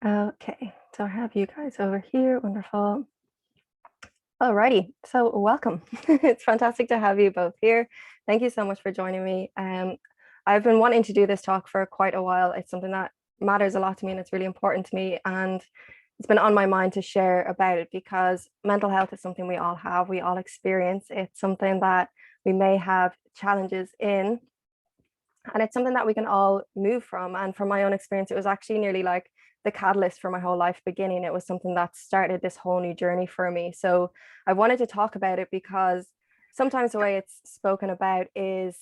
Okay, so I have you guys over here. Wonderful. Alrighty, so welcome. It's fantastic to have you both here. Thank you so much for joining me. I've been wanting to do this talk for quite a while. It's something that matters a lot to me and it's really important to me. And it's been on my mind to share about it because mental health is something we all have, we all experience. It's something that we may have challenges in, and it's something that we can all move from. And from my own experience, it was actually nearly like the catalyst for my whole life beginning. It was something that started this whole new journey for me. So I wanted to talk about it because sometimes the way it's spoken about is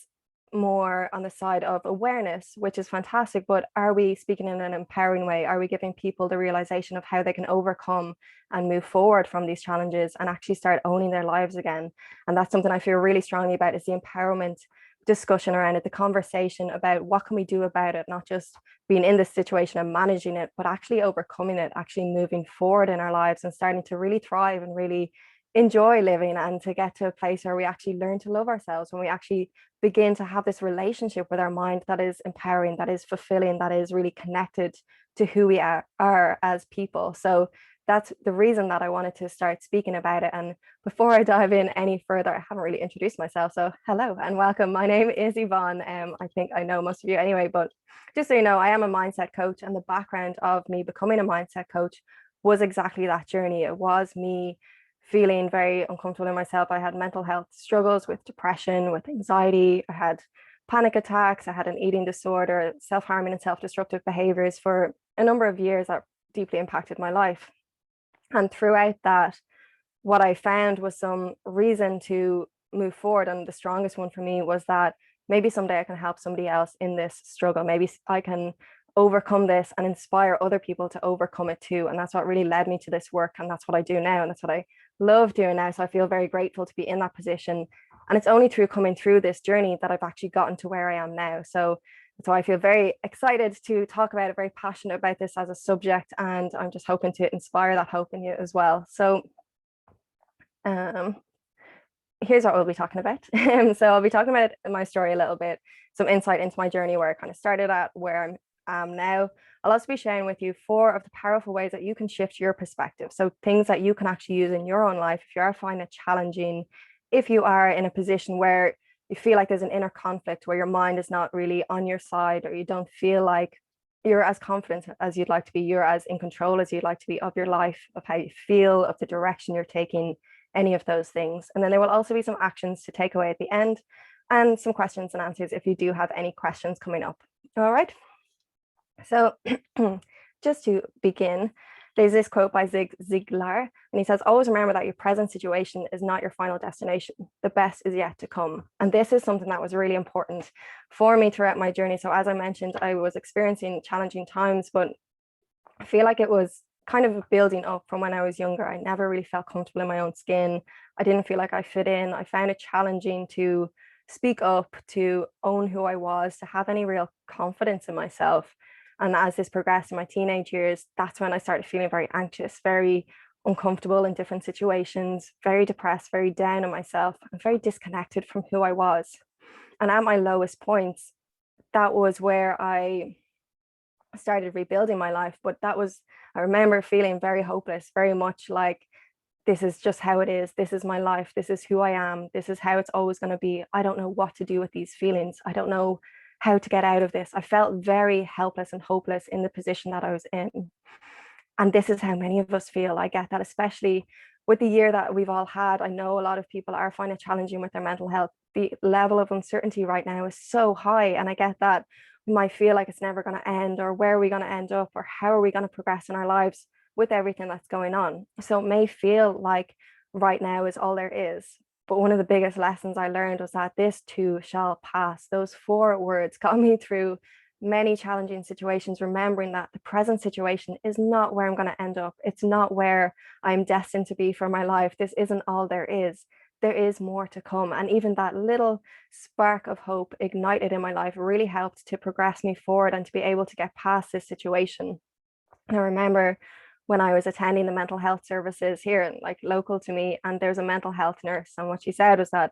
more on the side of awareness, which is fantastic. But are we speaking in an empowering way? Are we giving people the realization of how they can overcome and move forward from these challenges and actually start owning their lives again? And that's something I feel really strongly about, is the empowerment discussion around it, the conversation about what can we do about it, not just being in this situation and managing it, but actually overcoming it, actually moving forward in our lives and starting to really thrive and really enjoy living, and to get to a place where we actually learn to love ourselves, when we actually begin to have this relationship with our mind that is empowering, that is fulfilling, that is really connected to who we are as people. So that's the reason that I wanted to start speaking about it. And before I dive in any further, I haven't really introduced myself. So hello and welcome. My name is Yvonne. I think I know most of you anyway, but just so you know, I am a mindset coach, and the background of me becoming a mindset coach was exactly that journey. It was me feeling very uncomfortable in myself. I had mental health struggles with depression, with anxiety. I had panic attacks. I had an eating disorder, self-harming and self-destructive behaviors for a number of years that deeply impacted my life. And throughout that, what I found was some reason to move forward. And the strongest one for me was that maybe someday I can help somebody else in this struggle. Maybe I can overcome this and inspire other people to overcome it too. And that's what really led me to this work. And that's what I do now. And that's what I love doing now. So I feel very grateful to be in that position. And it's only through coming through this journey that I've actually gotten to where I am now. So I feel very excited to talk about it, very passionate about this as a subject. And I'm just hoping to inspire that hope in you as well. So um, here's what we'll be talking about. So I'll be talking about my story a little bit, some insight into my journey, where I kind of started at, where I am now. I'll also be sharing with you 4 of the powerful ways that you can shift your perspective. So things that you can actually use in your own life if you are finding it challenging, if you are in a position where you feel like there's an inner conflict, where your mind is not really on your side, or you don't feel like you're as confident as you'd like to be, you're as in control as you'd like to be of your life, of how you feel, of the direction you're taking, any of those things. And then there will also be some actions to take away at the end, and some questions and answers if you do have any questions coming up. All right. So just to begin, there's this quote by Zig Ziglar, and he says, always remember that your present situation is not your final destination. The best is yet to come. And this is something that was really important for me throughout my journey. So as I mentioned, I was experiencing challenging times, but I feel like it was kind of building up from when I was younger. I never really felt comfortable in my own skin. I didn't feel like I fit in. I found it challenging to speak up, to own who I was, to have any real confidence in myself. And as this progressed in my teenage years, that's when I started feeling very anxious, very uncomfortable in different situations, very depressed, very down on myself, and very disconnected from who I was. And at my lowest points, that was where I started rebuilding my life. But I remember feeling very hopeless, very much like, this is just how it is. This is my life. This is who I am. This is how it's always going to be. I don't know what to do with these feelings. I don't know how to get out of this. I felt very helpless and hopeless in the position that I was in. And this is how many of us feel. I get that, especially with the year that we've all had. I know a lot of people are finding it challenging with their mental health. The level of uncertainty right now is so high. And I get that we might feel like it's never going to end, or where are we going to end up, or how are we going to progress in our lives with everything that's going on. So it may feel like right now is all there is. But one of the biggest lessons I learned was that this too shall pass. Those 4 words got me through many challenging situations, remembering that the present situation is not where I'm going to end up. It's not where I'm destined to be for my life. This isn't all there is. There is more to come. And even that little spark of hope ignited in my life really helped to progress me forward and to be able to get past this situation. And I remember when I was attending the mental health services here, like local to me, and there's a mental health nurse, and what she said was that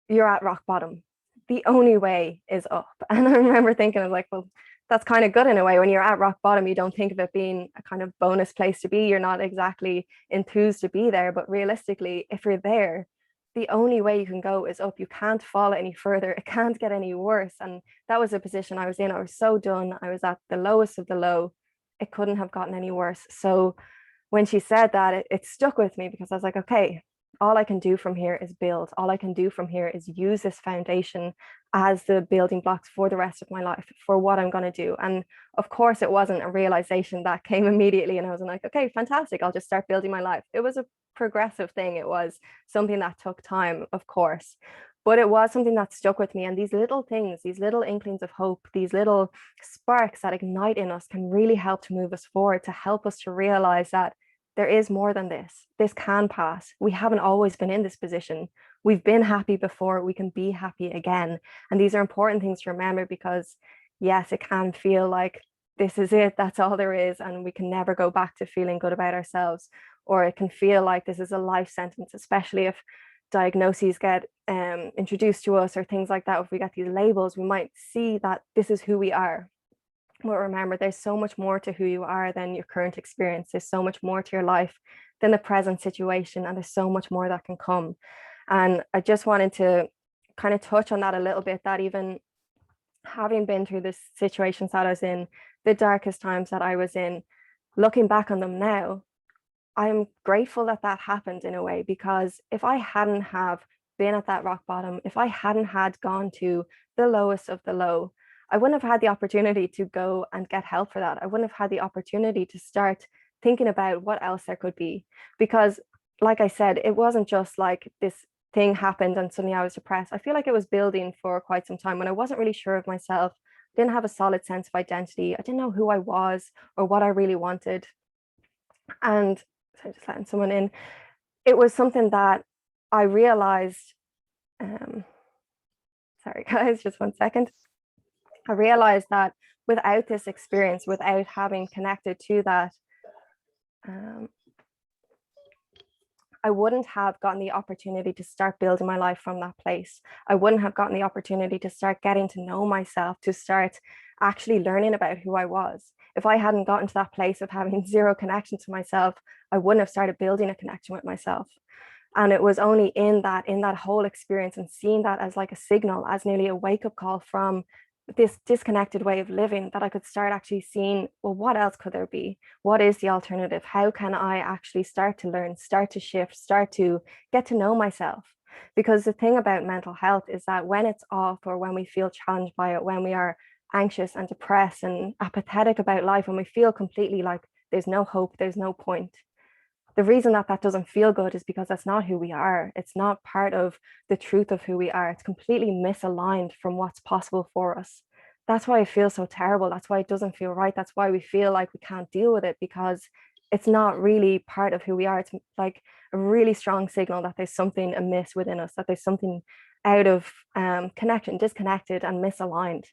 you're at rock bottom. The only way is up. And I remember thinking, I was like, well, that's kind of good in a way. When you're at rock bottom, you don't think of it being a kind of bonus place to be. You're not exactly enthused to be there, but realistically, if you're there, the only way you can go is up. You can't fall any further. It can't get any worse. And that was the position I was in. I was so done. I was at the lowest of the low. It couldn't have gotten any worse. So when she said that, it stuck with me, because I was like, okay, all I can do from here is build. All I can do from here is use this foundation as the building blocks for the rest of my life, for what I'm going to do. And of course, it wasn't a realization that came immediately. And I was like, okay, fantastic. I'll just start building my life. It was a progressive thing. It was something that took time, of course, but it was something that stuck with me. And these little things, these little inklings of hope, these little sparks that ignite in us can really help to move us forward, to help us to realize that there is more than this. This can pass. We haven't always been in this position. We've been happy before. We can be happy again. And these are important things to remember, because yes, it can feel like this is it, that's all there is, and we can never go back to feeling good about ourselves. Or it can feel like this is a life sentence, especially if diagnoses get introduced to us or things like that. If we get these labels, we might see that this is who we are. But remember, there's so much more to who you are than your current experience. There's so much more to your life than the present situation, and there's so much more that can come. And I just wanted to kind of touch on that a little bit, that even having been through the situations that I was in, the darkest times that I was in, looking back on them now, I'm grateful that that happened in a way, because if I hadn't have been at that rock bottom, if I hadn't had gone to the lowest of the low, I wouldn't have had the opportunity to go and get help for that. I wouldn't have had the opportunity to start thinking about what else there could be. Because like I said, it wasn't just like this thing happened and suddenly I was depressed. I feel like it was building for quite some time when I wasn't really sure of myself, didn't have a solid sense of identity. I didn't know who I was or what I really wanted. And so just letting someone in, it was something that I realized, sorry guys, just 1 second. I realized that without this experience, without having connected to that, I wouldn't have gotten the opportunity to start building my life from that place. I wouldn't have gotten the opportunity to start getting to know myself, to start actually learning about who I was. If I hadn't gotten to that place of having zero connection to myself, I wouldn't have started building a connection with myself. And it was only in that whole experience and seeing that as like a signal, as nearly a wake-up call from this disconnected way of living, that I could start actually seeing, well, what else could there be? What is the alternative? How can I actually start to learn, start to shift, start to get to know myself? Because the thing about mental health is that when it's off, or when we feel challenged by it, when we are anxious and depressed and apathetic about life, when we feel completely like there's no hope, there's no point, the reason that that doesn't feel good is because that's not who we are. It's not part of the truth of who we are. It's completely misaligned from what's possible for us. That's why it feels so terrible. That's why it doesn't feel right. That's why we feel like we can't deal with it, because it's not really part of who we are. It's like a really strong signal that there's something amiss within us, that there's something out of connection, disconnected and misaligned.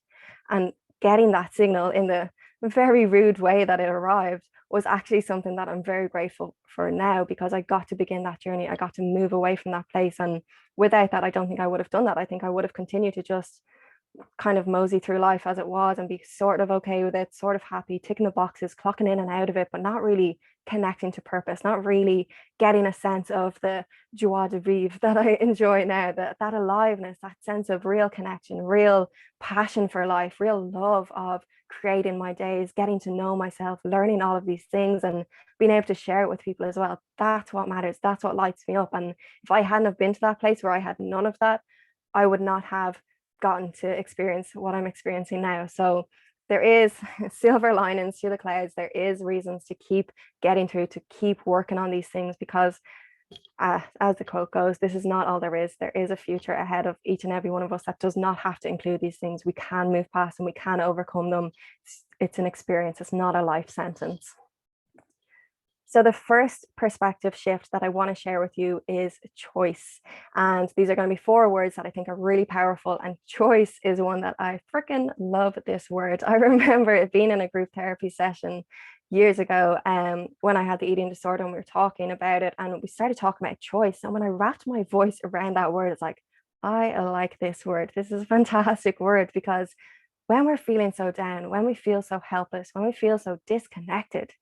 And getting that signal in the very rude way that it arrived was actually something that I'm very grateful for now, because I got to begin that journey. I got to move away from that place. And without that, I don't think I would have done that. I think I would have continued to just kind of mosey through life as it was and be sort of okay with it, sort of happy, ticking the boxes, clocking in and out of it, but not really connecting to purpose, not really getting a sense of the joie de vivre that I enjoy now, that aliveness, that sense of real connection, real passion for life, real love of creating my days, getting to know myself, learning all of these things and being able to share it with people as well. That's what matters. That's what lights me up. And if I hadn't have been to that place where I had none of that, I would not have gotten to experience what I'm experiencing now. So there is silver linings to the clouds. There is reasons to keep getting through, to keep working on these things, because as the quote goes, this is not all there is. There is a future ahead of each and every one of us that does not have to include these things. We can move past them. We can overcome them. It's an experience. It's not a life sentence. So the first perspective shift that I want to share with you is choice. And these are going to be 4 words that I think are really powerful. And choice is one that I freaking love, this word. I remember it being in a group therapy session years ago when I had the eating disorder, and we were talking about it and we started talking about choice. And when I wrapped my voice around that word, it's like, I like this word. This is a fantastic word, because when we're feeling so down, when we feel so helpless, when we feel so disconnected,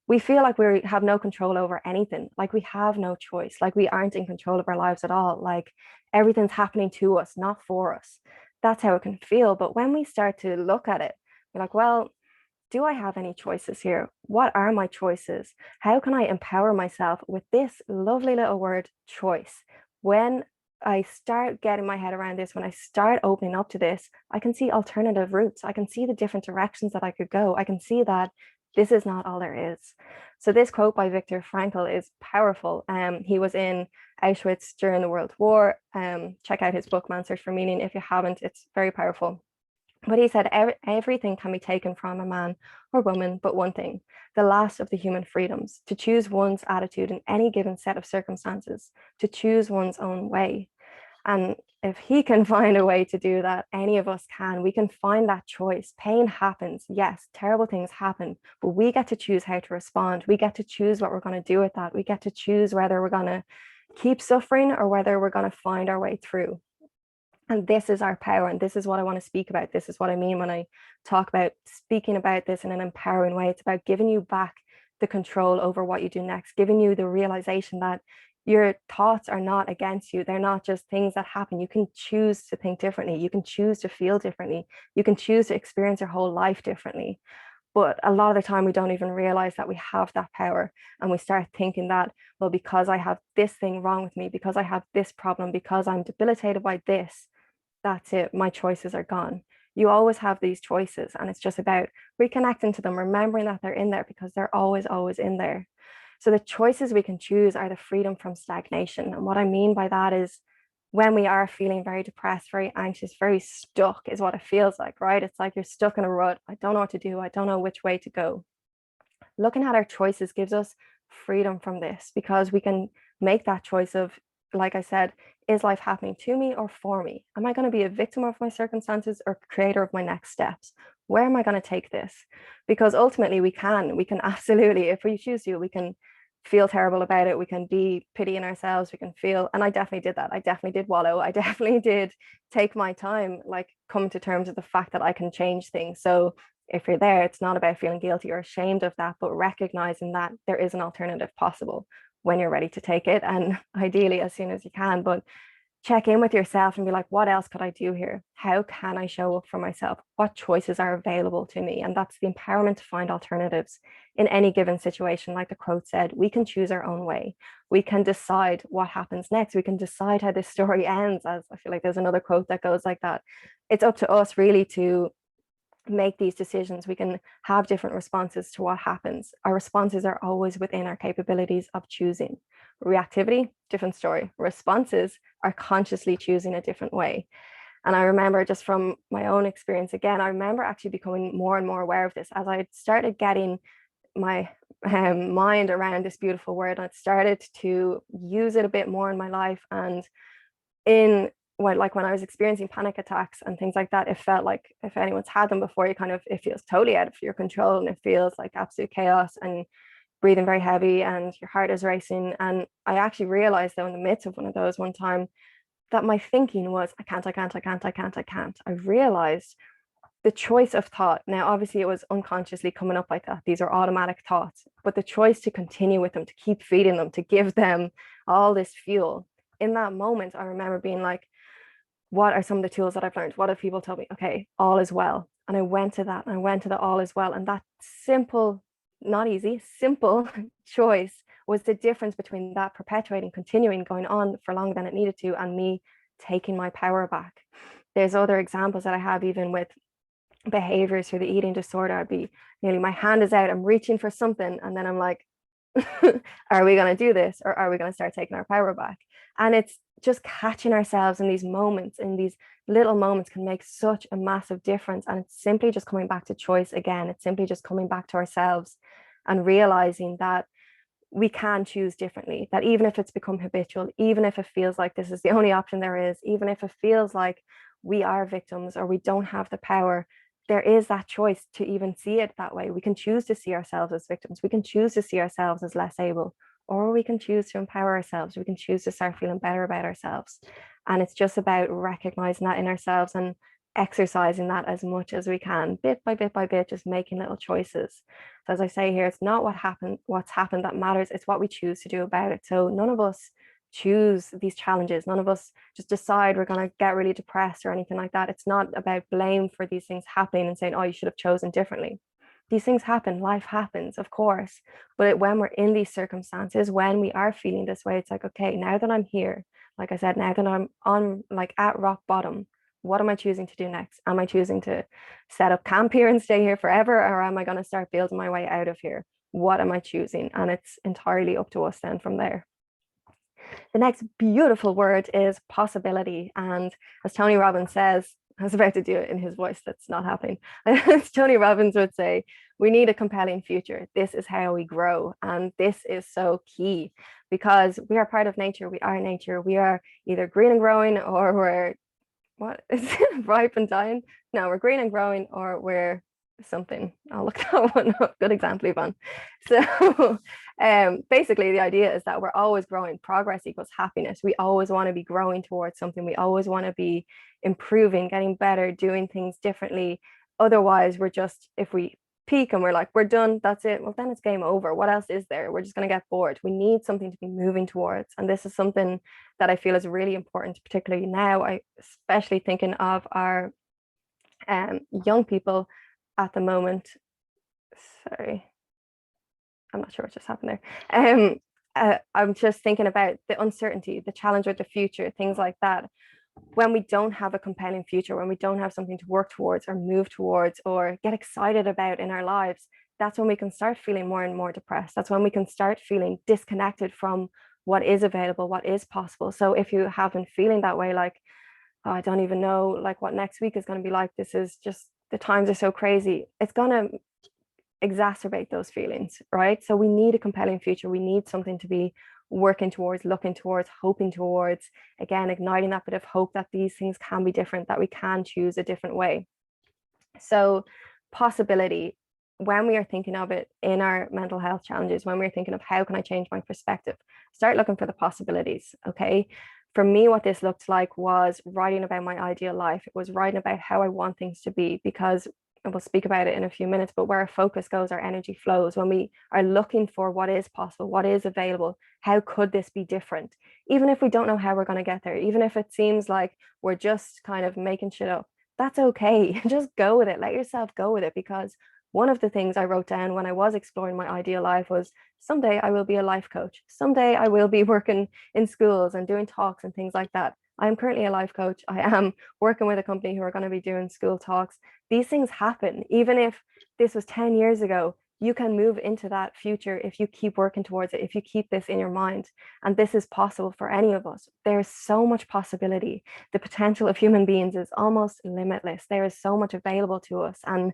we feel like we have no control over anything, like we have no choice, like we aren't in control of our lives at all, like everything's happening to us, not for us. That's how it can feel. But when we start to look at it, we're like, well, do I have any choices here? What are my choices? How can I empower myself with this lovely little word, choice? When I start getting my head around this, when I start opening up to this, I can see alternative routes. I can see the different directions that I could go. I can see that this is not all there is. So this quote by Viktor Frankl is powerful. He was in Auschwitz during the World War. Check out his book, Man Search for Meaning. If you haven't, it's very powerful. But he said everything can be taken from a man or woman, but one thing, the last of the human freedoms, to choose one's attitude in any given set of circumstances, to choose one's own way. And if he can find a way to do that, any of us can. We can find that choice. Pain happens. Yes, terrible things happen, but we get to choose how to respond. We get to choose what we're going to do with that. We get to choose whether we're going to keep suffering or whether we're going to find our way through. And this is our power. And this is what I want to speak about. This is what I mean when I talk about speaking about this in an empowering way. It's about giving you back the control over what you do next, giving you the realization that your thoughts are not against you. They're not just things that happen. You can choose to think differently. You can choose to feel differently. You can choose to experience your whole life differently. But a lot of the time, we don't even realize that we have that power. And we start thinking that, well, because I have this thing wrong with me, because I have this problem, because I'm debilitated by this, that's it. My choices are gone. You always have these choices. And it's just about reconnecting to them, remembering that they're in there because they're always, always in there. So the choices we can choose are the freedom from stagnation. And what I mean by that is when we are feeling very depressed, very anxious, very stuck is what it feels like, right? It's like you're stuck in a rut. I don't know what to do. I don't know which way to go. Looking at our choices gives us freedom from this because we can make that choice of, like I said, is life happening to me or for me? Am I going to be a victim of my circumstances or creator of my next steps? Where am I going to take this? Because ultimately we can absolutely, if we choose to, we can feel terrible about it. We can be pitying ourselves. We can feel, and I definitely did that. I definitely did wallow. I definitely did take my time, like come to terms with the fact that I can change things. So if you're there, it's not about feeling guilty or ashamed of that, but recognizing that there is an alternative possible when you're ready to take it. And ideally as soon as you can, but check in with yourself and be like, what else could I do here? How can I show up for myself? What choices are available to me? And that's the empowerment to find alternatives in any given situation. Like the quote said, we can choose our own way. We can decide what happens next. We can decide how this story ends. As I feel like there's another quote that goes like that. It's up to us really to make these decisions. We can have different responses to what happens. Our responses are always within our capabilities of choosing. Reactivity, different story. Responses are consciously choosing a different way. And I remember just from my own experience, again, I remember actually becoming more and more aware of this as I started getting my mind around this beautiful word. I started to use it a bit more in my life. And in when I was experiencing panic attacks and things like that, it felt like if anyone's had them before, it feels totally out of your control and it feels like absolute chaos and breathing very heavy and your heart is racing. And I actually realized though in the midst of one of those one time that my thinking was, I can't, I can't, I can't, I can't, I can't. I realized the choice of thought. Now, obviously, it was unconsciously coming up like that. These are automatic thoughts, but the choice to continue with them, to keep feeding them, to give them all this fuel. In that moment, I remember being like, what are some of the tools that I've learned? What have people told me? Okay, all is well. And I went to that and I went to the all is well. And that simple, not easy, simple choice was the difference between that perpetuating, continuing, going on for longer than it needed to, and me taking my power back. There's other examples that I have even with behaviors for the eating disorder. I'd be nearly, my hand is out, I'm reaching for something, and then I'm like, are we going to do this or are we going to start taking our power back? And it's just catching ourselves in these moments, in these little moments can make such a massive difference. And it's simply just coming back to choice again. It's simply just coming back to ourselves and realizing that we can choose differently, that even if it's become habitual, even if it feels like this is the only option there is, even if it feels like we are victims or we don't have the power, there is that choice to even see it that way. We can choose to see ourselves as victims. We can choose to see ourselves as less able, or we can choose to empower ourselves. We can choose to start feeling better about ourselves. And it's just about recognizing that in ourselves and exercising that as much as we can, bit by bit, just making little choices. So as I say here, it's not what's happened that matters, it's what we choose to do about it. So none of us choose these challenges. None of us just decide we're going to get really depressed or anything like that. It's not about blame for these things happening and saying, oh, you should have chosen differently. These things happen, life happens, of course. But when we're in these circumstances, when we are feeling this way, it's like, okay, now that I'm here, like I said, now that I'm on like at rock bottom, what am I choosing to do next? Am I choosing to set up camp here and stay here forever? Or am I going to start building my way out of here? What am I choosing? And it's entirely up to us then from there. The next beautiful word is possibility. And as Tony Robbins says, I was about to do it in his voice, that's not happening. As Tony Robbins would say, we need a compelling future. This is how we grow. And this is so key because we are part of nature. We are nature. We are either green and growing or we're, what is it, ripe and dying? No, we're green and growing or we're something. I'll look that one up. Good example, Yvonne. So basically the idea is that we're always growing. Progress equals happiness. We always want to be growing towards something. We always want to be improving, getting better, doing things differently. Otherwise, we're just, if we peak and we're like, we're done, that's it, well, then it's game over. What else is there? We're just going to get bored. We need something to be moving towards. And this is something that I feel is really important, particularly now. I especially thinking of our young people at the moment. Sorry, I'm not sure what just happened there. I'm just thinking about the uncertainty, the challenge with the future, things like that. When we don't have a compelling future, when we don't have something to work towards or move towards or get excited about in our lives, that's when we can start feeling more and more depressed. That's when we can start feeling disconnected from what is available, what is possible. So if you have been feeling that way, like, oh, I don't even know like what next week is going to be like, this is just, the times are so crazy, it's going to exacerbate those feelings, right? So we need a compelling future. We need something to be working towards, looking towards, hoping towards, again, igniting that bit of hope that these things can be different, that we can choose a different way. So possibility, when we are thinking of it in our mental health challenges, when we're thinking of how can I change my perspective, start looking for the possibilities. Okay. For me, what this looked like was writing about my ideal life. It was writing about how I want things to be, because, and we'll speak about it in a few minutes, but where our focus goes, our energy flows. When we are looking for what is possible, what is available, how could this be different? Even if we don't know how we're going to get there, even if it seems like we're just kind of making shit up, that's okay. Just go with it. Let yourself go with it. Because one of the things I wrote down when I was exploring my ideal life was, someday I will be a life coach. Someday I will be working in schools and doing talks and things like that. I am currently a life coach. I am working with a company who are going to be doing school talks. These things happen. Even if this was 10 years ago, you can move into that future if you keep working towards it, if you keep this in your mind. And this is possible for any of us. There's so much possibility. The potential of human beings is almost limitless. There is so much available to us. And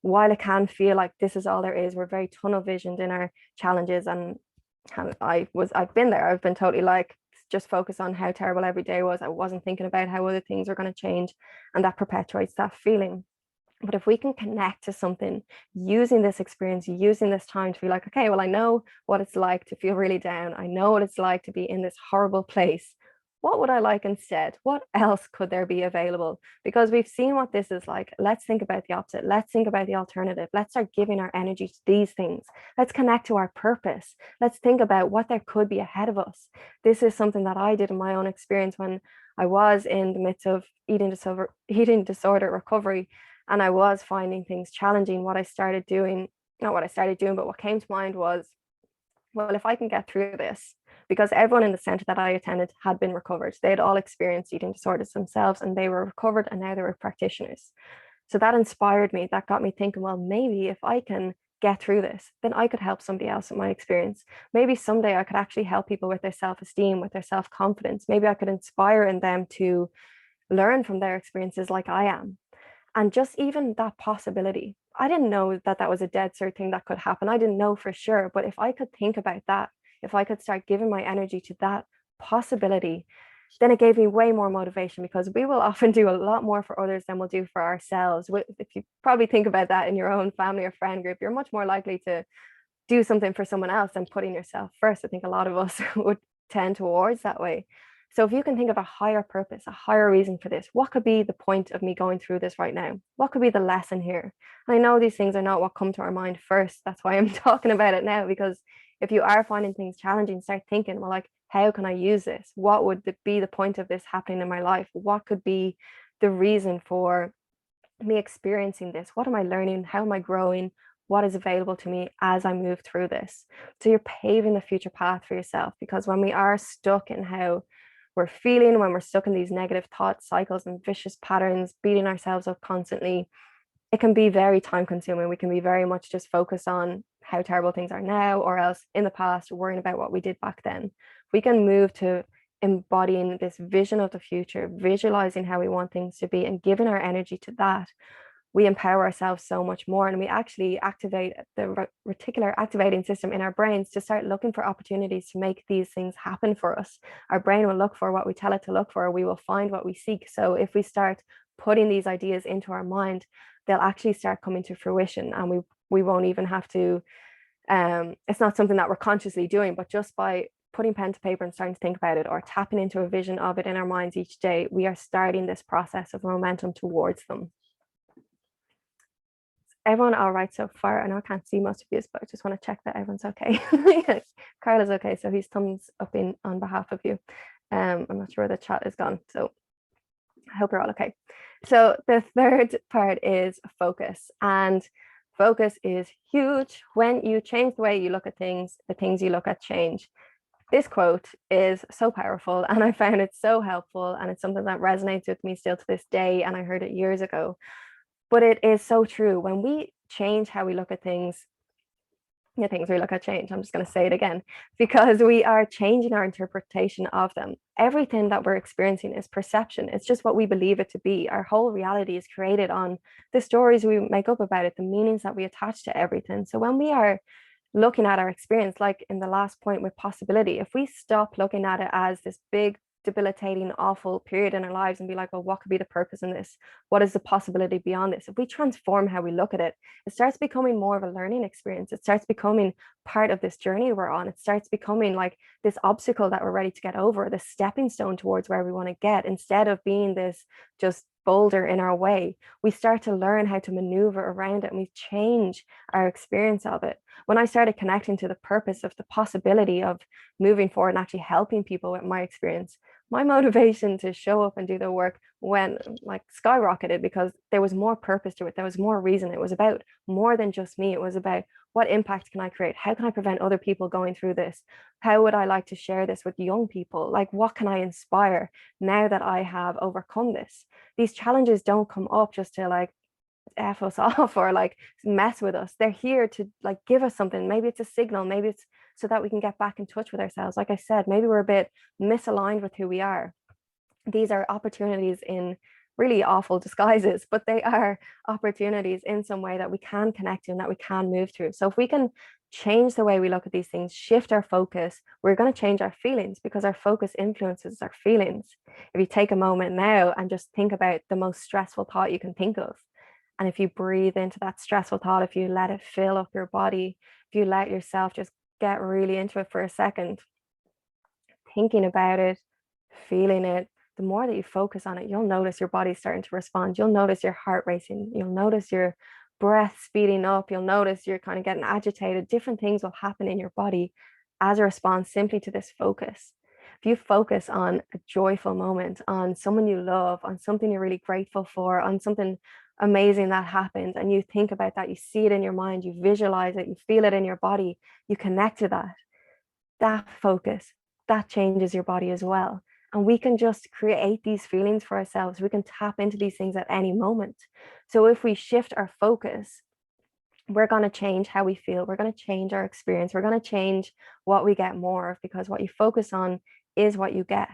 while it can feel like this is all there is, we're very tunnel visioned in our challenges. And I've been there. I've been totally like, just focus on how terrible every day was. I wasn't thinking about how other things are going to change. And that perpetuates that feeling. But if we can connect to something using this experience, using this time to be like, okay, well, I know what it's like to feel really down. I know what it's like to be in this horrible place. What would I like instead? What else could there be available? Because we've seen what this is like. Let's think about the opposite. Let's think about the alternative. Let's start giving our energy to these things. Let's connect to our purpose. Let's think about what there could be ahead of us. This is something that I did in my own experience when I was in the midst of eating disorder recovery. And I was finding things challenging. What I started doing, not what I started doing, but what came to mind was, well, if I can get through this, because everyone in the center that I attended had been recovered. They had all experienced eating disorders themselves and they were recovered and now they were practitioners. So that inspired me. That got me thinking, well, maybe if I can get through this, then I could help somebody else with my experience. Maybe someday I could actually help people with their self-esteem, with their self-confidence. Maybe I could inspire in them to learn from their experiences like I am. And just even that possibility, I didn't know that that was a dead cert thing that could happen. I didn't know for sure. But if I could think about that, if I could start giving my energy to that possibility, then it gave me way more motivation, because we will often do a lot more for others than we'll do for ourselves. If you probably think about that in your own family or friend group, you're much more likely to do something for someone else than putting yourself first. I think a lot of us would tend towards that way. So if you can think of a higher purpose, a higher reason for this, what could be the point of me going through this right now? What could be the lesson here? And I know these things are not what come to our mind first. That's why I'm talking about it now, because if you are finding things challenging, start thinking, well, like, how can I use this? What would be the point of this happening in my life? What could be the reason for me experiencing this? What am I learning? How am I growing? What is available to me as I move through this? So you're paving the future path for yourself, because when we are stuck in how we're feeling, when we're stuck in these negative thought cycles and vicious patterns, beating ourselves up constantly, it can be very time consuming. We can be very much just focused on how terrible things are now, or else in the past, worrying about what we did back then. We can move to embodying this vision of the future, visualizing how we want things to be, and giving our energy to that. We empower ourselves so much more, and we actually activate the reticular activating system in our brains to start looking for opportunities to make these things happen for us. Our brain will look for what we tell it to look for. We will find what we seek. So if we start putting these ideas into our mind, they'll actually start coming to fruition, and we won't even have to it's not something that we're consciously doing, but just by putting pen to paper and starting to think about it, or tapping into a vision of it in our minds each day, we are starting this process of momentum towards them. Everyone all right so far? I know I can't see most of you, but I just want to check that everyone's okay. Carl is okay, so he's thumbs up in on behalf of you. I'm not sure where the chat is gone, so I hope you're all okay. So the third part is focus, and focus is huge. When you change the way you look at things, the things you look at change. This quote is so powerful, and I found it so helpful, and it's something that resonates with me still to this day, and I heard it years ago. But it is so true. When we change how we look at things, the things we look at change. I'm just going to say it again, because we are changing our interpretation of them. Everything that we're experiencing is perception. It's just what we believe it to be. Our whole reality is created on the stories we make up about it, the meanings that we attach to everything. So when we are looking at our experience, like in the last point with possibility, if we stop looking at it as this big, debilitating, awful period in our lives and be like, well, what could be the purpose in this? What is the possibility beyond this? If we transform how we look at it, it starts becoming more of a learning experience. It starts becoming part of this journey we're on. It starts becoming like this obstacle that we're ready to get over, the stepping stone towards where we want to get, instead of being this just boulder in our way. We start to learn how to maneuver around it, and we change our experience of it. When I started connecting to the purpose of the possibility of moving forward and actually helping people with my experience, my motivation to show up and do the work went like skyrocketed, because there was more purpose to it. There was more reason. It was about more than just me. It was about, what impact can I create? How can I prevent other people going through this? How would I like to share this with young people? Like, what can I inspire now that I have overcome this? These challenges don't come up just to like F us off or like mess with us. They're here to like give us something. Maybe it's a signal, maybe it's so that we can get back in touch with ourselves. Like I said, maybe we're a bit misaligned with who we are. These are opportunities in really awful disguises, but they are opportunities in some way that we can connect to and that we can move through. So if we can change the way we look at these things, shift our focus, we're going to change our feelings, because our focus influences our feelings. If you take a moment now and just think about the most stressful thought you can think of, and if you breathe into that stressful thought, if you let it fill up your body, if you let yourself just get really into it for a second, thinking about it, feeling it, the more that you focus on it, you'll notice your body starting to respond. You'll notice your heart racing. You'll notice your breath speeding up. You'll notice you're kind of getting agitated. Different things will happen in your body as a response simply to this focus. If you focus on a joyful moment, on someone you love, on something you're really grateful for, on something amazing that happens, and you think about that, you see it in your mind, you visualize it, you feel it in your body, you connect to that focus, that changes your body as well. And we can just create these feelings for ourselves. We can tap into these things at any moment. So if we shift our focus, we're going to change how we feel. We're going to change our experience. We're going to change what we get more of, because what you focus on is what you get.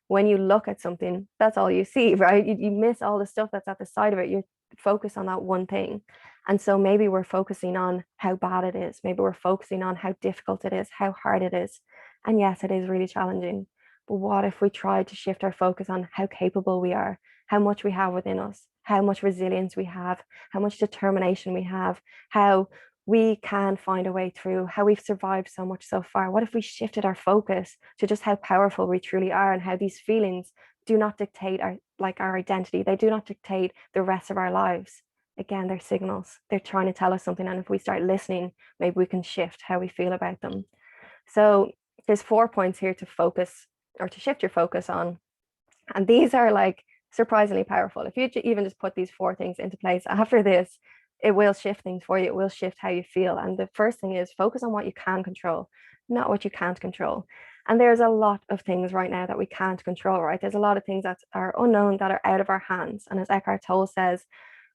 When you look at something, that's all you see, right? You miss all the stuff that's at the side of it. You focus on that one thing. And so maybe we're focusing on how bad it is. Maybe we're focusing on how difficult it is, how hard it is. And yes, it is really challenging. But what if we try to shift our focus on how capable we are, how much we have within us, how much resilience we have, how much determination we have, how we can find a way through, how we've survived so much so far. What if we shifted our focus to just how powerful we truly are, and how these feelings do not dictate our identity. They do not dictate the rest of our lives. Again, they're signals. They're trying to tell us something. And if we start listening, maybe we can shift how we feel about them. So there's 4 points here to focus, or to shift your focus on. And these are like surprisingly powerful. If you even just put these 4 things into place after this, it will shift things for you. It will shift how you feel. And the first thing is focus on what you can control, not what you can't control. And there's a lot of things right now that we can't control, right? There's a lot of things that are unknown, that are out of our hands. And as Eckhart Tolle says,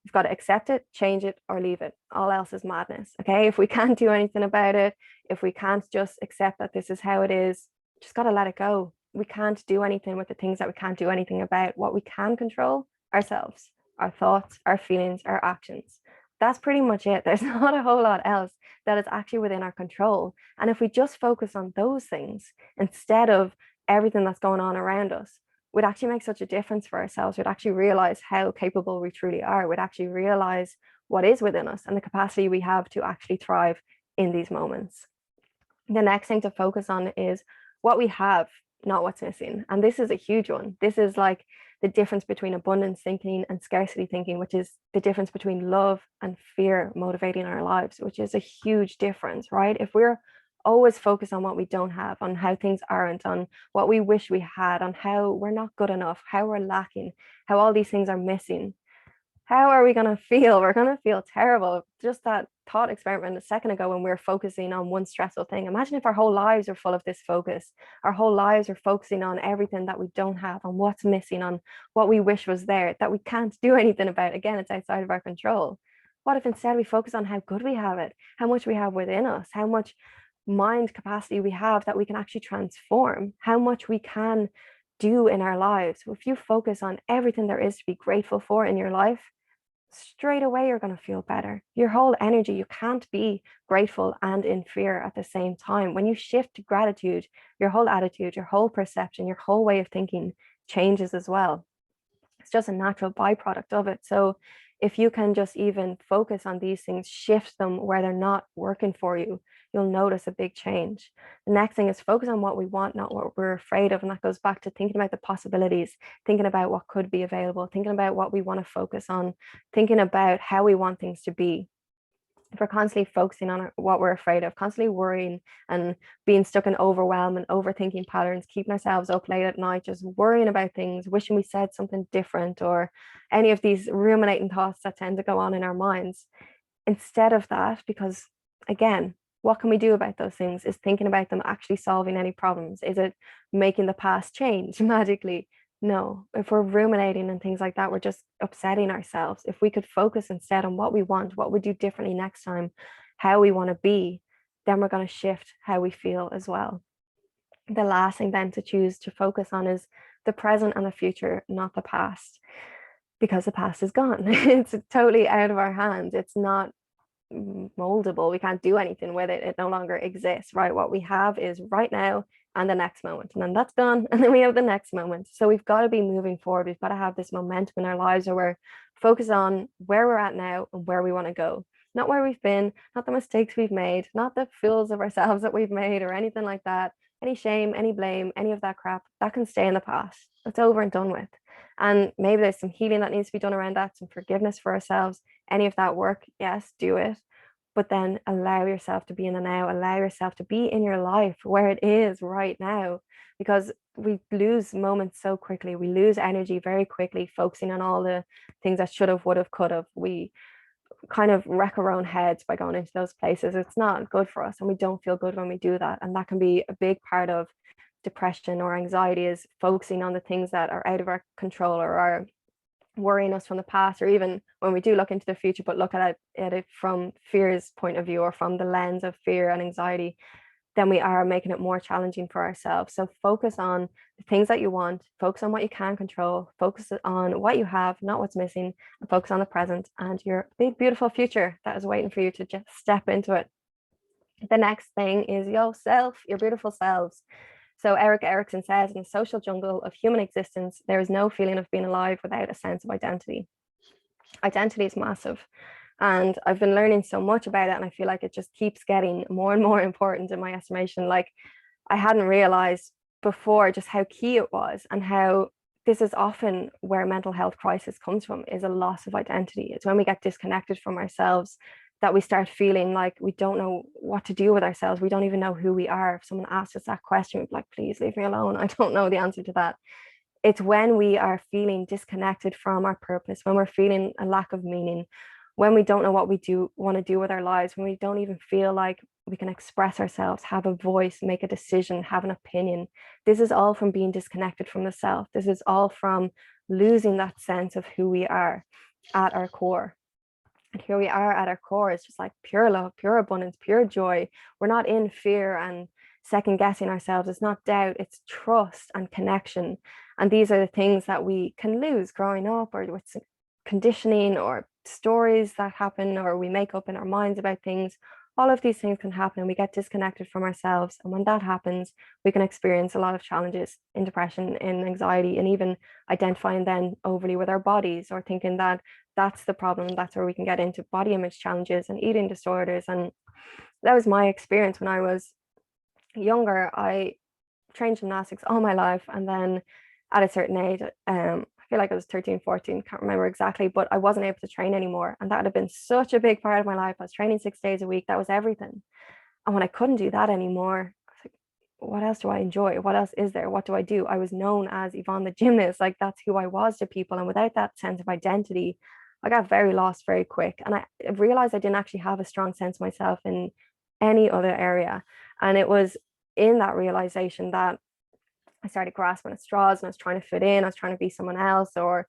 we've got to accept it, change it, or leave it. All else is madness. Okay. If we can't do anything about it, if we can't just accept that this is how it is, just got to let it go. We can't do anything with the things that we can't do anything about. What we can control, ourselves, our thoughts, our feelings, our actions. That's pretty much it. There's not a whole lot else that is actually within our control. And if we just focus on those things instead of everything that's going on around us, we'd actually make such a difference for ourselves. We'd actually realize how capable we truly are. We'd actually realize what is within us and the capacity we have to actually thrive in these moments. The next thing to focus on is what we have, not what's missing. And this is a huge one. This is like the difference between abundance thinking and scarcity thinking, which is the difference between love and fear motivating our lives, which is a huge difference, right? If we're always focused on what we don't have, on how things aren't, on what we wish we had, on how we're not good enough, how we're lacking, how all these things are missing, how are we going to feel? We're going to feel terrible. Just that thought experiment a second ago, when we were focusing on one stressful thing. Imagine if our whole lives were full of this focus. Our whole lives are focusing on everything that we don't have, on what's missing, on what we wish was there, that we can't do anything about. Again, it's outside of our control. What if instead we focus on how good we have it, how much we have within us, how much mind capacity we have that we can actually transform, how much we can do in our lives? If you focus on everything there is to be grateful for in your life, straight away you're going to feel better. Your whole energy, you can't be grateful and in fear at the same time. When you shift to gratitude, your whole attitude, your whole perception, your whole way of thinking changes as well. It's just a natural byproduct of it. So if you can just even focus on these things, shift them where they're not working for you, you'll notice a big change. The next thing is focus on what we want, not what we're afraid of. And that goes back to thinking about the possibilities, thinking about what could be available, thinking about what we want to focus on, thinking about how we want things to be. If we're constantly focusing on what we're afraid of, constantly worrying and being stuck in overwhelm and overthinking patterns, keeping ourselves up late at night, just worrying about things, wishing we said something different, or any of these ruminating thoughts that tend to go on in our minds. Instead of that, because again, what can we do about those things? Is thinking about them actually solving any problems? Is it making the past change magically? No. If we're ruminating and things like that, we're just upsetting ourselves. If we could focus instead on what we want, what we do differently next time, how we want to be, then we're going to shift how we feel as well. The last thing then to choose to focus on is the present and the future, not the past, because the past is gone. It's totally out of our hands. It's not moldable. We can't do anything with it. It no longer exists, right? What we have is right now and the next moment, and then that's done, and then we have the next moment. So we've got to be moving forward. We've got to have this momentum in our lives where we're focused on where we're at now and where we want to go, not where we've been, not the mistakes we've made, not the fools of ourselves that we've made or anything like that. Any shame, any blame, any of that crap, that can stay in the past. It's over and done with. And maybe there's some healing that needs to be done around that, some forgiveness for ourselves. Any of that work, yes, do it. But then allow yourself to be in the now, allow yourself to be in your life where it is right now, because we lose moments so quickly. We lose energy very quickly focusing on all the things that should have, would have, could have. We kind of wreck our own heads by going into those places. It's not good for us, and we don't feel good when we do that. And that can be a big part of depression or anxiety, is focusing on the things that are out of our control or are worrying us from the past, or even when we do look into the future, but look at it from fear's point of view or from the lens of fear and anxiety, then we are making it more challenging for ourselves. So focus on the things that you want, focus on what you can control, focus on what you have, not what's missing, and focus on the present and your big, beautiful future that is waiting for you to just step into it. The next thing is yourself, your beautiful selves. So Erik Erikson says, in the social jungle of human existence, there is no feeling of being alive without a sense of identity. Identity is massive. And I've been learning so much about it, and I feel like it just keeps getting more and more important in my estimation. Like, I hadn't realized before just how key it was, and how this is often where mental health crisis comes from, is a loss of identity. It's when we get disconnected from ourselves that we start feeling like we don't know what to do with ourselves. We don't even know who we are. If someone asks us that question, we'd be like, please leave me alone. I don't know the answer to that. It's when we are feeling disconnected from our purpose, when we're feeling a lack of meaning, when we don't know what we do want to do with our lives, when we don't even feel like we can express ourselves, have a voice, make a decision, have an opinion. This is all from being disconnected from the self. This is all from losing that sense of who we are at our core. And here we are at our core, it's just like pure love, pure abundance, pure joy. We're not in fear and second guessing ourselves. It's not doubt, it's trust and connection. And these are the things that we can lose growing up, or with conditioning or stories that happen, or we make up in our minds about things. All of these things can happen, and we get disconnected from ourselves. And when that happens, we can experience a lot of challenges in depression, in anxiety, and even identifying then overly with our bodies, or thinking that that's the problem. That's where we can get into body image challenges and eating disorders. And that was my experience when I was younger. I trained gymnastics all my life. And then at a certain age, I feel like I was 13, 14, can't remember exactly, but I wasn't able to train anymore. And that would have been such a big part of my life. I was training 6 days a week. That was everything. And when I couldn't do that anymore, I was like, what else do I enjoy? What else is there? What do I do? I was known as Yvonne the gymnast. Like, that's who I was to people. And without that sense of identity, I got very lost very quick. And I realized I didn't actually have a strong sense of myself in any other area. And it was in that realization that I started grasping at straws, and I was trying to fit in. I was trying to be someone else. Or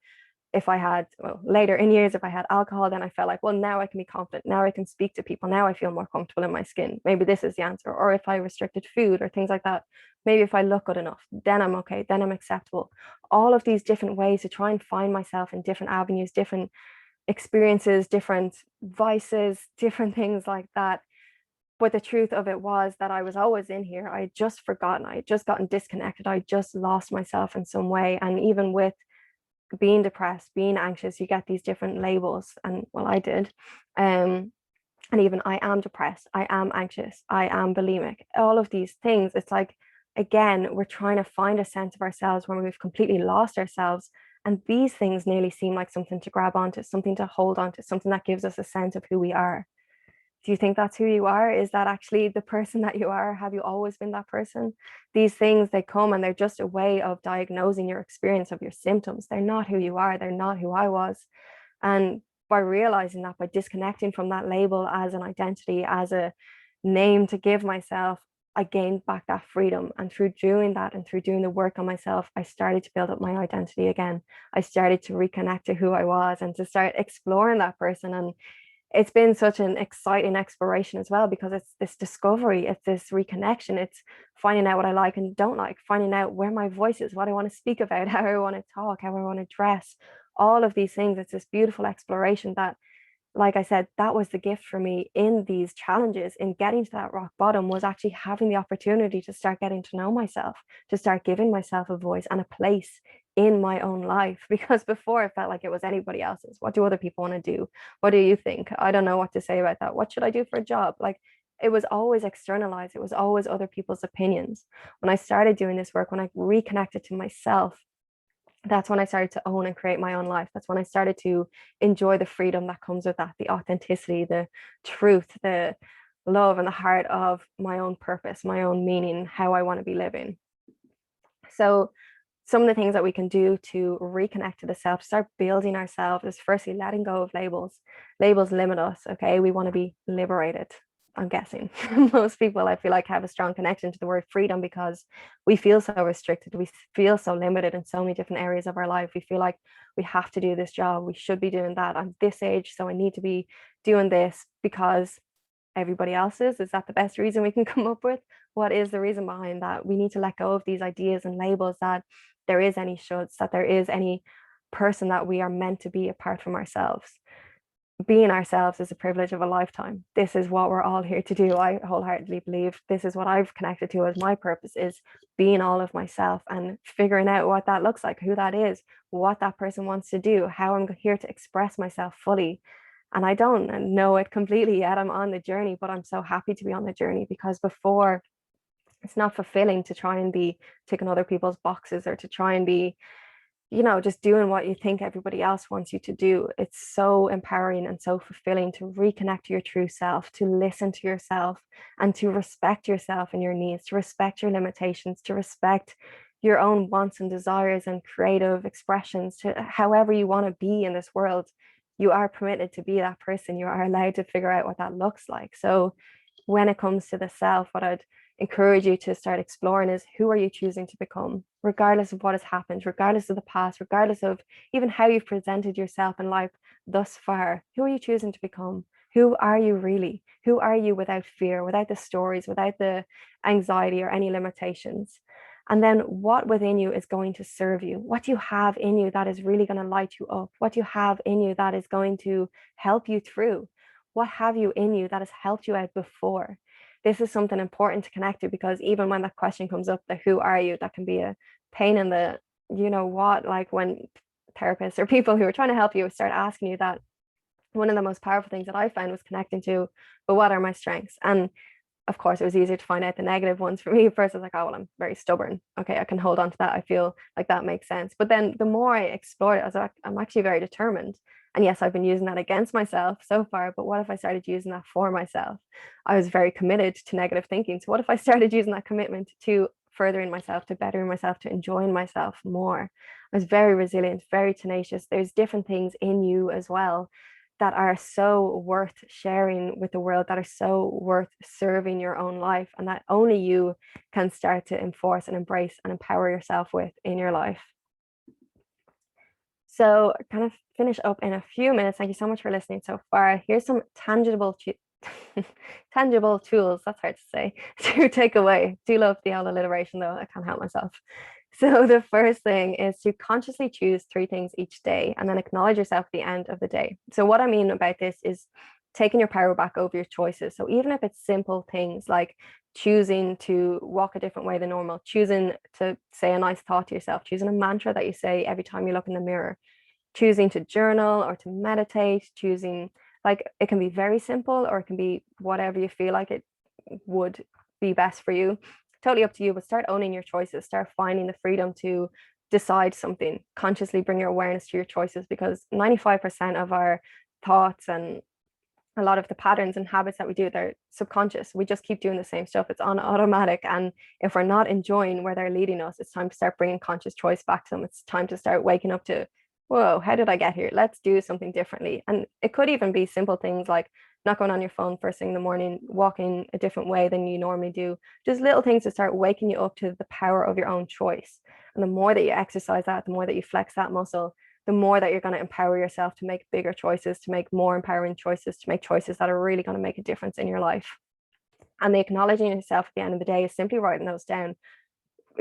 if I had, well, later in years, if I had alcohol, then I felt like, well, now I can be confident. Now I can speak to people. Now I feel more comfortable in my skin. Maybe this is the answer. Or if I restricted food or things like that, maybe if I look good enough, then I'm okay. Then I'm acceptable. All of these different ways to try and find myself in different avenues, different experiences, different vices, different things like that. But the truth of it was that I was always in here. I had just forgotten. I had just gotten disconnected. I just lost myself in some way. And even with being depressed, being anxious, you get these different labels. And well, I did. And even I am depressed, I am anxious, I am bulimic, all of these things. It's like, again, we're trying to find a sense of ourselves when we've completely lost ourselves. And these things nearly seem like something to grab onto, something to hold onto, something that gives us a sense of who we are. Do you think that's who you are? Is that actually the person that you are? Have you always been that person? These things, they come and they're just a way of diagnosing your experience of your symptoms. They're not who you are. They're not who I was. And by realizing that, by disconnecting from that label as an identity, as a name to give myself, I gained back that freedom. And through doing that and through doing the work on myself, I started to build up my identity again. I started to reconnect to who I was and to start exploring that person. And it's been such an exciting exploration as well, because it's this discovery, it's this reconnection, it's finding out what I like and don't like, finding out where my voice is, what I want to speak about, how I want to talk, how I want to dress, all of these things. It's this beautiful exploration that, like I said, that was the gift for me in these challenges, in getting to that rock bottom, was actually having the opportunity to start getting to know myself, to start giving myself a voice and a place in my own life. Because before, it felt like it was anybody else's. What do other people want to do? What do you think? I don't know what to say about that. What should I do for a job? Like, it was always externalized. It was always other people's opinions. When I started doing this work, when I reconnected to myself, that's when I started to own and create my own life. That's when I started to enjoy the freedom that comes with that, the authenticity, the truth, the love and the heart of my own purpose, my own meaning, how I want to be living. So some of the things that we can do to reconnect to the self, start building ourselves, is firstly letting go of labels. Labels limit us. Okay, we want to be liberated. I'm guessing most people, I feel like, have a strong connection to the word freedom, because we feel so restricted. We feel so limited in so many different areas of our life. We feel like we have to do this job. We should be doing that. I'm this age, so I need to be doing this because everybody else is that the best reason we can come up with? What is the reason behind that? We need to let go of these ideas and labels that there is any shoulds, that there is any person that we are meant to be apart from ourselves. Being ourselves is a privilege of a lifetime. This is what we're all here to do. I wholeheartedly believe this is what I've connected to as my purpose, is being all of myself and figuring out what that looks like, who that is, what that person wants to do, how I'm here to express myself fully. And I don't know it completely yet. I'm on the journey, but I'm so happy to be on the journey, because before, it's not fulfilling to try and be ticking other people's boxes, or to try and be, just doing what you think everybody else wants you to do. It's so empowering and so fulfilling to reconnect to your true self, to listen to yourself, and to respect yourself and your needs, to respect your limitations, to respect your own wants and desires and creative expressions, to however you want to be in this world. You are permitted to be that person. You are allowed to figure out what that looks like. So when it comes to the self, what I'd encourage you to start exploring is, who are you choosing to become, regardless of what has happened, regardless of the past, regardless of even how you've presented yourself in life thus far. Who are you choosing to become? Who are you really? Who are you without fear, without the stories, without the anxiety or any limitations? And then what within you is going to serve you? What do you have in you that is really going to light you up? What do you have in you that is going to help you through? What have you in you that has helped you out before? This is something important to connect to, because even when that question comes up, the who are you, that can be a pain in the, what, like when therapists or people who are trying to help you start asking you that. One of the most powerful things that I found was connecting to, but what are my strengths? And of course, it was easier to find out the negative ones for me. First, I was like, oh, well, I'm very stubborn. Okay, I can hold on to that. I feel like that makes sense. But then the more I explored it, I was like, I'm actually very determined. And yes, I've been using that against myself so far. But what if I started using that for myself? I was very committed to negative thinking. So what if I started using that commitment to furthering myself, to bettering myself, to enjoying myself more? I was very resilient, very tenacious. There's different things in you as well that are so worth sharing with the world, that are so worth serving your own life, and that only you can start to enforce and embrace and empower yourself with in your life. So, kind of finish up in a few minutes. Thank you so much for listening so far. Here's some tangible tools, that's hard to say, to take away. Do love the old alliteration though, I can't help myself. So the first thing is to consciously choose 3 things each day, and then acknowledge yourself at the end of the day. So what I mean about this is taking your power back over your choices. So even if it's simple things like choosing to walk a different way than normal, choosing to say a nice thought to yourself, choosing a mantra that you say every time you look in the mirror, choosing to journal or to meditate, choosing, like, it can be very simple, or it can be whatever you feel like it would be best for you. Totally up to you, but start owning your choices. Start finding the freedom to decide something. Consciously bring your awareness to your choices, because 95% of our thoughts and a lot of the patterns and habits that we do, they're subconscious. We just keep doing the same stuff. It's on automatic. And if we're not enjoying where they're leading us, it's time to start bringing conscious choice back to them. It's time to start waking up to, whoa, how did I get here? Let's do something differently. And it could even be simple things like not going on your phone first thing in the morning, walking a different way than you normally do. Just little things to start waking you up to the power of your own choice. And the more that you exercise that, the more that you flex that muscle, the more that you're going to empower yourself to make bigger choices, to make more empowering choices, to make choices that are really going to make a difference in your life. And the acknowledging yourself at the end of the day is simply writing those down,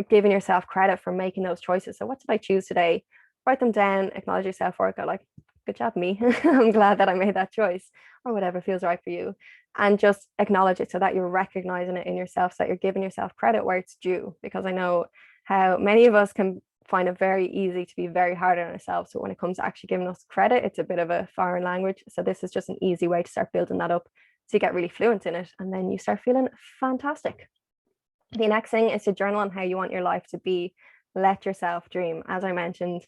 giving yourself credit for making those choices. So what did I choose today? Write them down, acknowledge yourself for it, go like, good job, me. I'm glad that I made that choice, or whatever feels right for you. And just acknowledge it so that you're recognizing it in yourself, so that you're giving yourself credit where it's due. Because I know how many of us can find it very easy to be very hard on ourselves. So when it comes to actually giving us credit, it's a bit of a foreign language. So this is just an easy way to start building that up, so you get really fluent in it, and then you start feeling fantastic. The next thing is to journal on how you want your life to be. Let yourself dream. As I mentioned,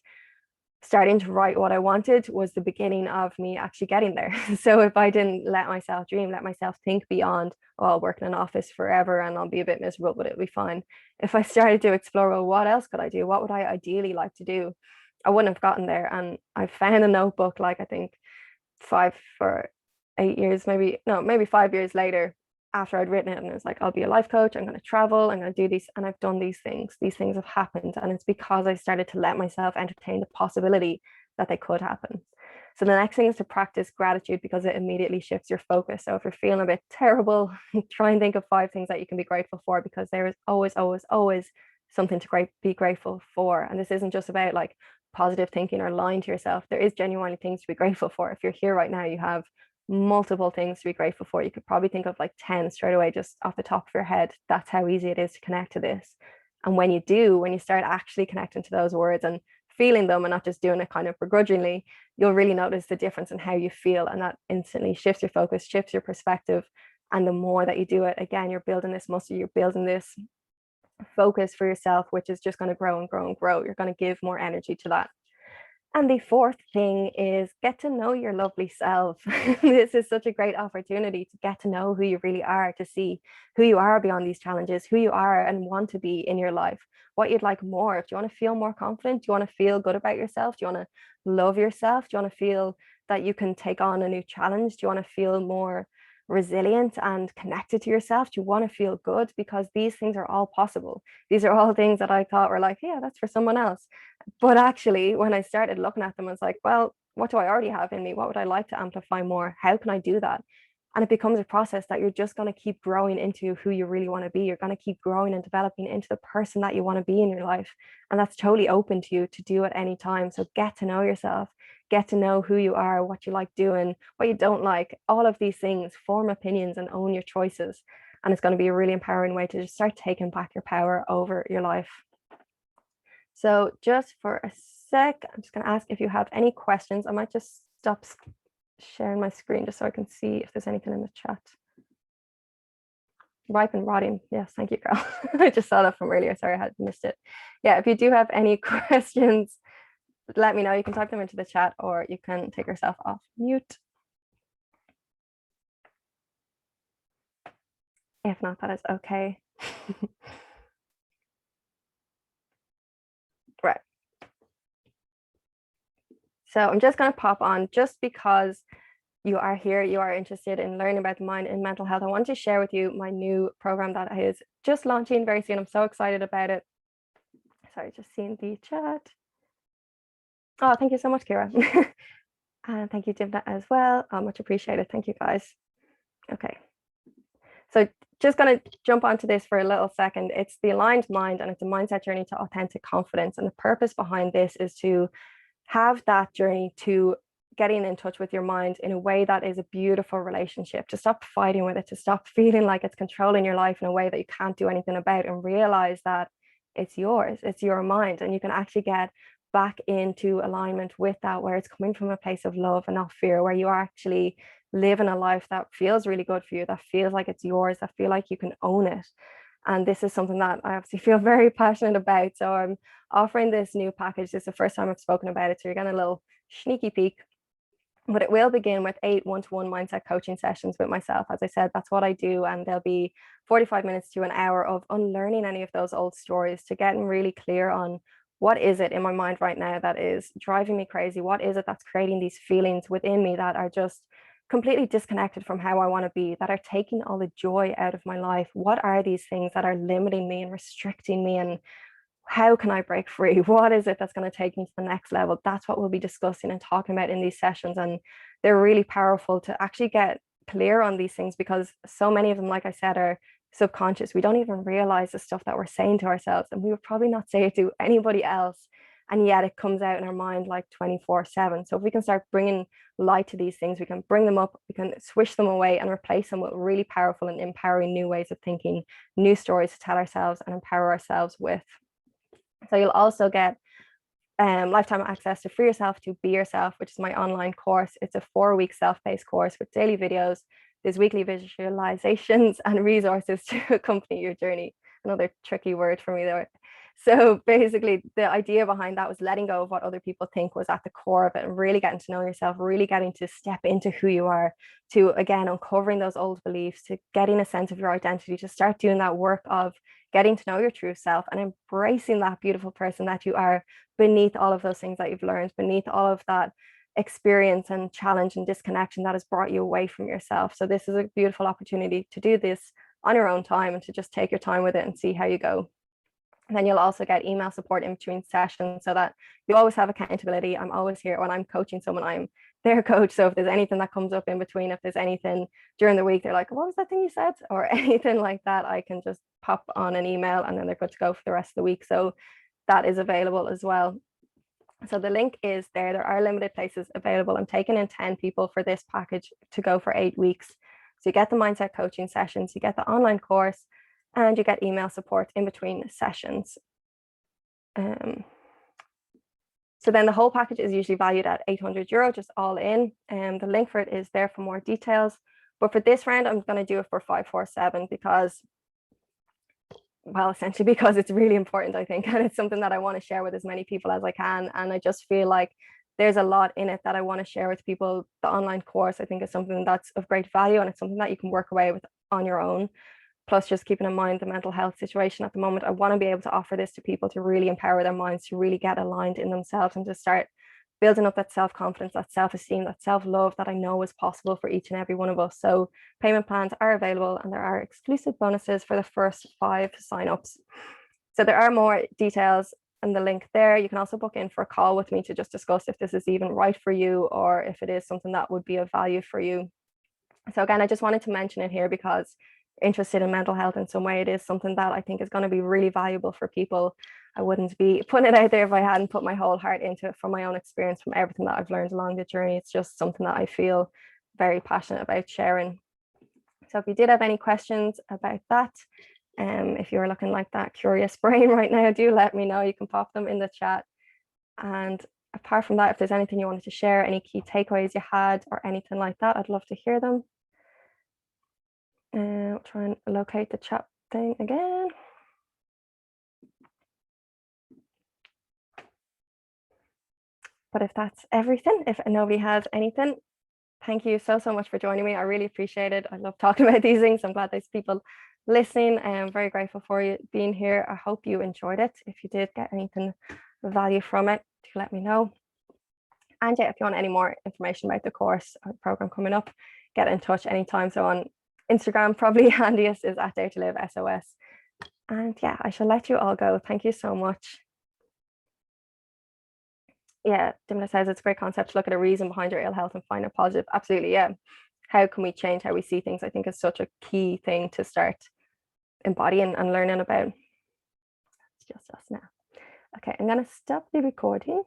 starting to write what I wanted was the beginning of me actually getting there. So if I didn't let myself dream, let myself think beyond, oh, I'll work in an office forever and I'll be a bit miserable, but it'll be fine. If I started to explore, well, what else could I do? What would I ideally like to do? I wouldn't have gotten there. And I found a notebook, like I think 5 or 8 years, maybe 5 years later, after I'd written it, and it was like, I'll be a life coach, I'm going to travel, I'm going to do these, and I've done these things have happened, and it's because I started to let myself entertain the possibility that they could happen. So the next thing is to practice gratitude, because it immediately shifts your focus. So if you're feeling a bit terrible, try and think of 5 things that you can be grateful for, because there is always something to be grateful for. And this isn't just about like positive thinking or lying to yourself. There is genuinely things to be grateful for. If you're here right now, you have multiple things to be grateful for. You could probably think of like 10 straight away, just off the top of your head. That's how easy it is to connect to this. And when you start actually connecting to those words and feeling them and not just doing it kind of begrudgingly, you'll really notice the difference in how you feel. And that instantly shifts your focus, shifts your perspective. And the more that you do it, again, you're building this muscle, you're building this focus for yourself, which is just going to grow and grow and grow. You're going to give more energy to that. And the fourth thing is get to know your lovely self. This is such a great opportunity to get to know who you really are, to see who you are beyond these challenges, who you are and want to be in your life, what you'd like more. Do you want to feel more confident? Do you want to feel good about yourself? Do you want to love yourself? Do you want to feel that you can take on a new challenge? Do you want to feel more resilient and connected to yourself? Do you want to feel good? Because these things are all possible. These are all things that I thought were like, yeah, that's for someone else. But actually, when I started looking at them, I was like, well, what do I already have in me? What would I like to amplify more? How can I do that? And it becomes a process that you're just going to keep growing into who you really want to be. You're going to keep growing and developing into the person that you want to be in your life. And that's totally open to you to do at any time. So get to know yourself, get to know who you are, what you like doing, what you don't like, all of these things, form opinions and own your choices. And it's going to be a really empowering way to just start taking back your power over your life. So just for a sec, I'm just going to ask if you have any questions. I might just stop sharing my screen just so I can see if there's anything in the chat. Ripe and rotting. Yes, thank you, Carl. I just saw that from earlier. Sorry, I had missed it. Yeah, if you do have any questions, let me know. You can type them into the chat or you can take yourself off mute. If not, that is okay. Right. So I'm just going to pop on just because you are here, you are interested in learning about the mind and mental health. I want to share with you my new program that is just launching very soon. I'm so excited about it. Sorry, just seeing the chat. Oh, thank you so much, Kira. And thank you, Dimna, as well. Much appreciated. Thank you, guys. Okay. So just going to jump onto this for a little second. It's the aligned mind and it's a mindset journey to authentic confidence. And the purpose behind this is to have that journey to getting in touch with your mind in a way that is a beautiful relationship, to stop fighting with it, to stop feeling like it's controlling your life in a way that you can't do anything about, and realize that it's yours, it's your mind, and you can actually get back into alignment with that, where it's coming from a place of love and not fear, where you are actually living a life that feels really good for you, that feels like it's yours, that feel like you can own it. And this is something that I obviously feel very passionate about. So I'm offering this new package. This is the first time I've spoken about it. So you're getting a little sneaky peek. But it will begin with 8 one-to-one mindset coaching sessions with myself. As I said, that's what I do. And there'll be 45 minutes to an hour of unlearning any of those old stories, to getting really clear on what is it in my mind right now that is driving me crazy? What is it that's creating these feelings within me that are just completely disconnected from how I want to be, that are taking all the joy out of my life? What are these things that are limiting me and restricting me, and how can I break free? What is it that's going to take me to the next level? That's what we'll be discussing and talking about in these sessions. And they're really powerful to actually get clear on these things, because so many of them, like I said, are subconscious. We don't even realize the stuff that we're saying to ourselves, and we would probably not say it to anybody else. And yet it comes out in our mind like 24/7. So if we can start bringing light to these things, we can bring them up, we can swish them away and replace them with really powerful and empowering new ways of thinking, new stories to tell ourselves and empower ourselves with. So you'll also get lifetime access to Free Yourself to Be Yourself, which is my online course. It's a 4-week self-paced course with daily videos. There's weekly visualizations and resources to accompany your journey. Another tricky word for me there. So basically, the idea behind that was letting go of what other people think was at the core of it, and really getting to know yourself, really getting to step into who you are, to, again, uncovering those old beliefs, to getting a sense of your identity, to start doing that work of getting to know your true self and embracing that beautiful person that you are, beneath all of those things that you've learned, beneath all of that experience and challenge and disconnection that has brought you away from yourself. So this is a beautiful opportunity to do this on your own time and to just take your time with it and see how you go. And then you'll also get email support in between sessions, so that you always have accountability. I'm always here when I'm coaching someone, I'm their coach. So if there's anything that comes up in between, if there's anything during the week, they're like, what was that thing you said? Or anything like that, I can just pop on an email and then they're good to go for the rest of the week. So that is available as well. So the link is there. There are limited places available. I'm taking in 10 people for this package to go for 8 weeks. So you get the mindset coaching sessions, you get the online course, and you get email support in between sessions. So then the whole package is usually valued at €800, just all in. And the link for it is there for more details. But for this round, I'm going to do it for 547 because, well, essentially because it's really important, I think. And it's something that I want to share with as many people as I can. And I just feel like there's a lot in it that I want to share with people. The online course, I think, is something that's of great value, and it's something that you can work away with on your own. Plus, just keeping in mind the mental health situation at the moment, I want to be able to offer this to people to really empower their minds, to really get aligned in themselves, and to start building up that self-confidence, that self-esteem, that self-love that I know is possible for each and every one of us. So payment plans are available, and there are exclusive bonuses for the first 5 signups. So there are more details in the link there. You can also book in for a call with me to just discuss if this is even right for you, or if it is something that would be of value for you. So again, I just wanted to mention it here because interested in mental health in some way, it is something that I think is going to be really valuable for people. I wouldn't be putting it out there if I hadn't put my whole heart into it, from my own experience, from everything that I've learned along the journey. It's just something that I feel very passionate about sharing. So if you did have any questions about that, if you're looking like that curious brain right now, do let me know. You can pop them in the chat. And apart from that, if there's anything you wanted to share, any key takeaways you had or anything like that, I'd love to hear them. I'll try and locate the chat thing again. But if that's everything, if nobody has anything, thank you so much for joining me. I really appreciate it. I love talking about these things. I'm glad there's people listening. I'm very grateful for you being here. I hope you enjoyed it. If you did get anything of value from it, do let me know. And yeah, if you want any more information about the course or the program coming up, get in touch anytime. So on Instagram, probably handiest is at Dare to Live SOS. And yeah, I shall let you all go. Thank you so much. Yeah, Dimna says it's a great concept to look at a reason behind your ill health and find it positive. Absolutely, yeah. How can we change how we see things? I think is such a key thing to start embodying and learning about. It's just us now. Okay, I'm going to stop the recording.